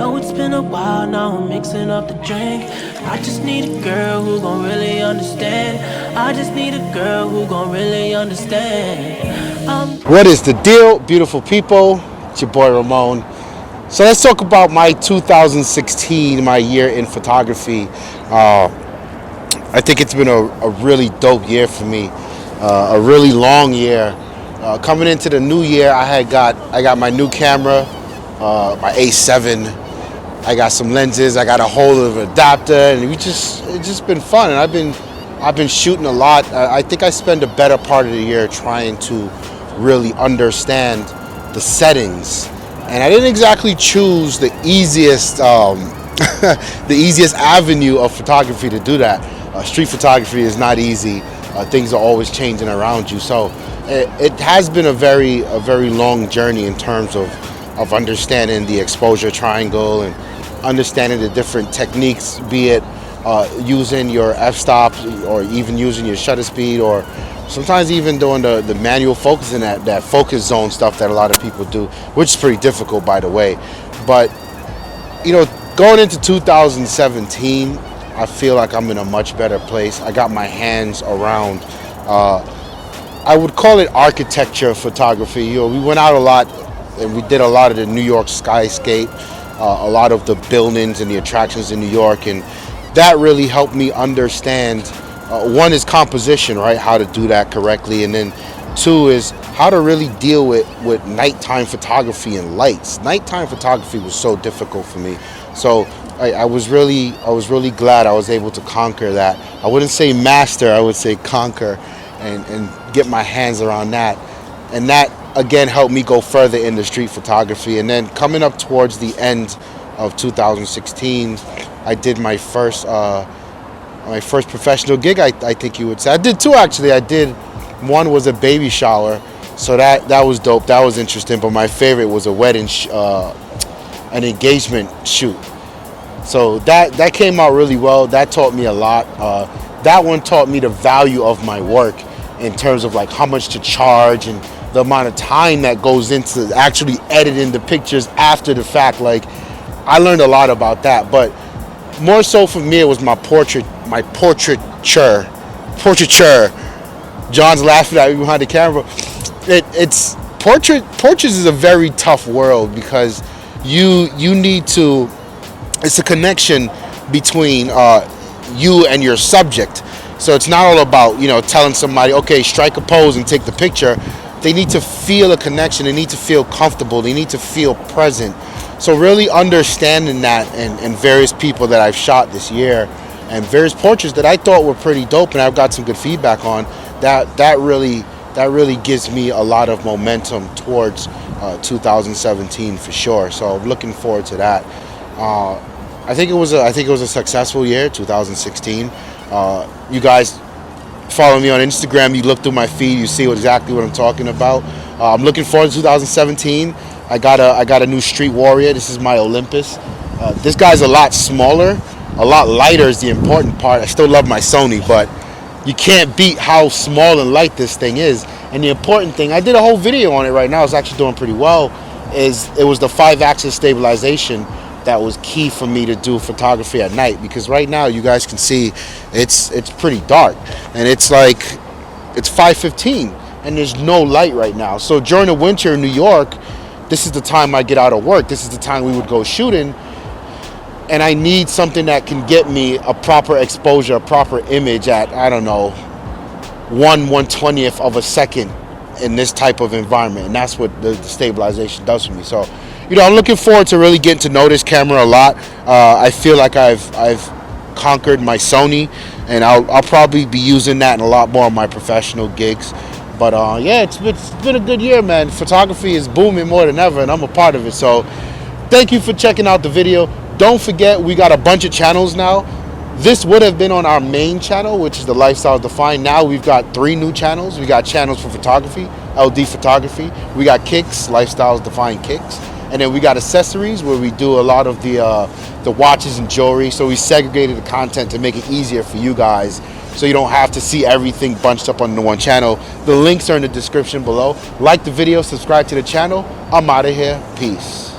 know it's been a while, now I'm mixing up the drink. I just need a girl who gon' really understand. I just need a girl who gon' really understand. What is the deal, beautiful people? It's your boy Ramon. So let's talk about my 2016, my year in photography. I think it's been a really dope year for me, a really long year. Coming into the new year, I got my new camera, my A7. I got some lenses. I got a hold of an adapter, and it's just been fun. And I've been shooting a lot. I think I spent a better part of the year trying to really understand the settings, and I didn't exactly choose the easiest the easiest avenue of photography to do that. Street photography is not easy. Things are always changing around you, so it has been a very long journey in terms of understanding the exposure triangle and understanding the different techniques, be it using your f-stop or even using your shutter speed, or sometimes even doing the manual focusing, that focus zone stuff that a lot of people do, which is pretty difficult, by the way. But going into 2017, I feel like I'm in a much better place. I got my hands around, I would call it architecture photography. We went out a lot and we did a lot of the New York skyscape, a lot of the buildings and the attractions in New York, and that really helped me understand, one is composition, right? How to do that correctly, and then two is how to really deal with nighttime photography and lights. Nighttime photography was so difficult for me, so I was really glad I was able to conquer that. I wouldn't say master, I would say conquer, and get my hands around that, and that again helped me go further into street photography. And then coming up towards the end of 2016, I did my first professional gig, I think you would say. I did two, actually. One was a baby shower, so that was dope. That was interesting. But my favorite was a wedding, an engagement shoot. So that came out really well. That taught me a lot. That one taught me the value of my work in terms of like how much to charge and the amount of time that goes into actually editing the pictures after the fact. Like, I learned a lot about that. But more so for me, it was my portraiture. John's laughing at me behind the camera. It's portraits is a very tough world, because you need to. It's a connection between you and your subject. So it's not all about telling somebody, okay, strike a pose and take the picture. They need to feel a connection. They need to feel comfortable. They need to feel present. So really understanding that, and various people that I've shot this year, and various portraits that I thought were pretty dope and I've got some good feedback on, that really gives me a lot of momentum towards 2017 for sure. So I'm looking forward to that. I think it was a successful year, 2016. You guys follow me on Instagram. You look through my feed, you see exactly what I'm talking about. I'm looking forward to 2017. I got a new Street Warrior. This is my Olympus. This guy's a lot smaller, a lot lighter is the important part. I still love my Sony, but you can't beat how small and light this thing is. And the important thing, I did a whole video on it right now. It's actually doing pretty well. It was the 5-axis stabilization that was key for me to do photography at night, because right now you guys can see it's pretty dark, and it's 5:15 and there's no light right now. So during the winter in New York, this is the time I get out of work. This is the time we would go shooting, and I need something that can get me a proper exposure, a proper image at, I don't know, 1/120th of a second in this type of environment, and that's what the stabilization does for me. So I'm looking forward to really getting to know this camera a lot. I feel like I've conquered my Sony, and I'll probably be using that in a lot more of my professional gigs. But yeah, it's been a good year, man. Photography is booming more than ever, and I'm a part of it. So thank you for checking out the video. Don't forget, we got a bunch of channels now. This would have been on our main channel, which is the Lifestyle Defined. Now we've got 3 new channels. We got channels for photography, LD photography. We got kicks, Lifestyles Defined kicks. And then we got accessories, where we do a lot of the watches and jewelry. So we segregated the content to make it easier for you guys, so you don't have to see everything bunched up on the one channel. The links are in the description below. Like the video, subscribe to the channel. I'm out of here. Peace.